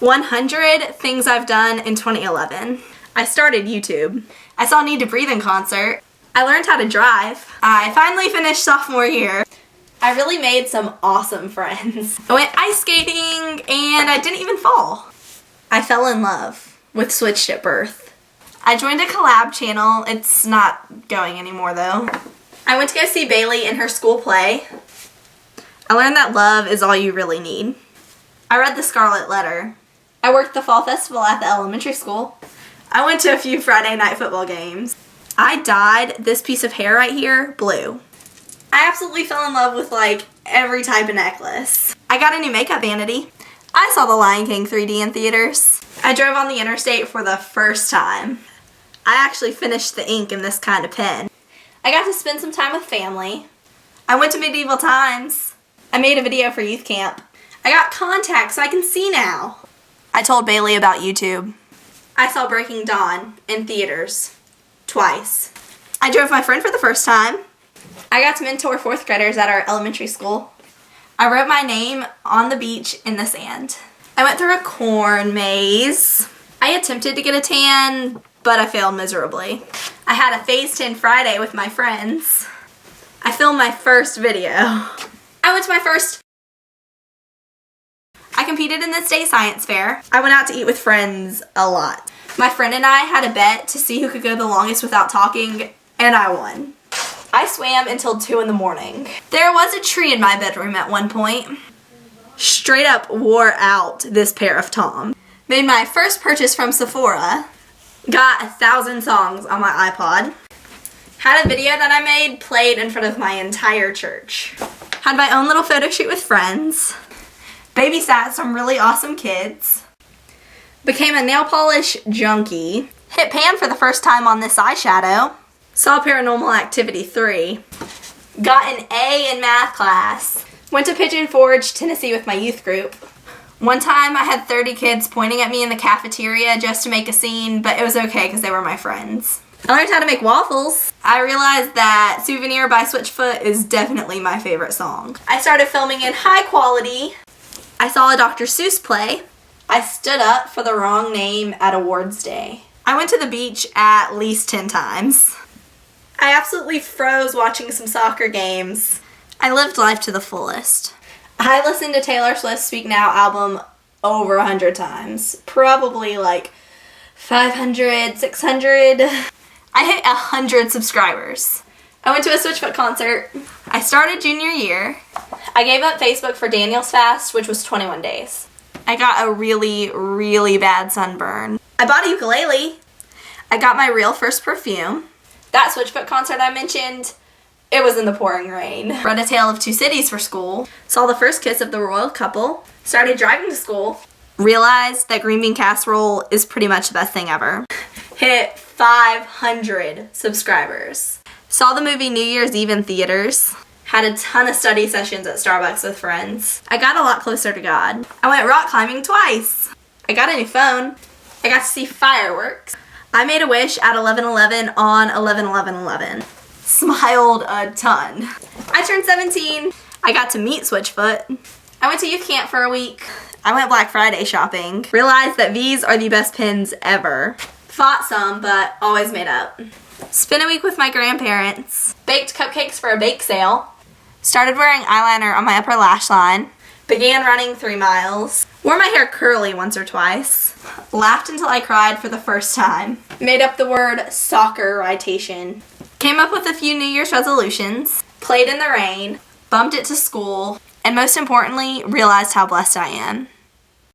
100 things I've done in 2011. I started YouTube. I saw Need to Breathe in concert. I learned how to drive. I finally finished sophomore year. I really made some awesome friends. I went ice skating and I didn't even fall. I fell in love with Switched at birth. I joined a collab channel. It's not going anymore though. I went to go see Bailey in her school play. I learned that love is all you really need. I read The Scarlet Letter. I worked the fall festival at the elementary school. I went to a few Friday night football games. I dyed this piece of hair right here blue. I absolutely fell in love with like every type of necklace. I got a new makeup vanity. I saw The Lion King 3D in theaters. I drove on the interstate for the first time. I actually finished the ink in this kind of pen. I got to spend some time with family. I went to Medieval Times. I made a video for youth camp. I got contacts so I can see now. I told Bailey about YouTube. I saw Breaking Dawn in theaters twice. I drove my friend for the first time. I got to mentor 4th graders at our elementary school. I wrote my name on the beach in the sand. I went through a corn maze. I attempted to get a tan, but I failed miserably. I had a Phase 10 Friday with my friends. I filmed my first video. I went to my first. I competed in the state science fair. I went out to eat with friends a lot. My friend and I had a bet to see who could go the longest without talking, and I won. I swam until 2 in the morning. There was a tree in my bedroom at one point. Straight up wore out this pair of Tom. Made my first purchase from Sephora. Got 1,000 songs on my iPod. Had a video that I made played in front of my entire church. Had my own little photo shoot with friends. Babysat some really awesome kids. Became a nail polish junkie. Hit pan for the first time on this eyeshadow. Saw Paranormal Activity 3. Got an A in math class. Went to Pigeon Forge, Tennessee with my youth group. One time I had 30 kids pointing at me in the cafeteria just to make a scene, but it was okay because they were my friends. I learned how to make waffles. I realized that Souvenir by Switchfoot is definitely my favorite song. I started filming in high quality. I saw a Dr. Seuss play. I stood up for the wrong name at awards day. I went to the beach at least 10 times. I absolutely froze watching some soccer games. I lived life to the fullest. I listened to Taylor Swift's Speak Now album over 100 times. Probably like 500, 600. I hit 100 subscribers. I went to a Switchfoot concert. I started junior year. I gave up Facebook for Daniel's Fast, which was 21 days. I got a really, really bad sunburn. I bought a ukulele. I got my real first perfume. That Switchfoot concert I mentioned, it was in the pouring rain. Read A Tale of Two Cities for school. Saw the first kiss of the royal couple. Started driving to school. Realized that green bean casserole is pretty much the best thing ever. Hit 500 subscribers. Saw the movie New Year's Eve in theaters. Had a ton of study sessions at Starbucks with friends. I got a lot closer to God. I went rock climbing twice. I got a new phone. I got to see fireworks. I made a wish at 11/11 on 11/11/11. Smiled a ton. I turned 17. I got to meet Switchfoot. I went to youth camp for a week. I went Black Friday shopping. Realized that these are the best pins ever. Fought some, but always made up. Spent a week with my grandparents. Baked cupcakes for a bake sale. Started wearing eyeliner on my upper lash line. Began running 3 miles. Wore my hair curly once or twice. Laughed until I cried for the first time. Made up the word soccer-ritation. Came up with a few New Year's resolutions. Played in the rain. Bumped it to school. And most importantly, realized how blessed I am.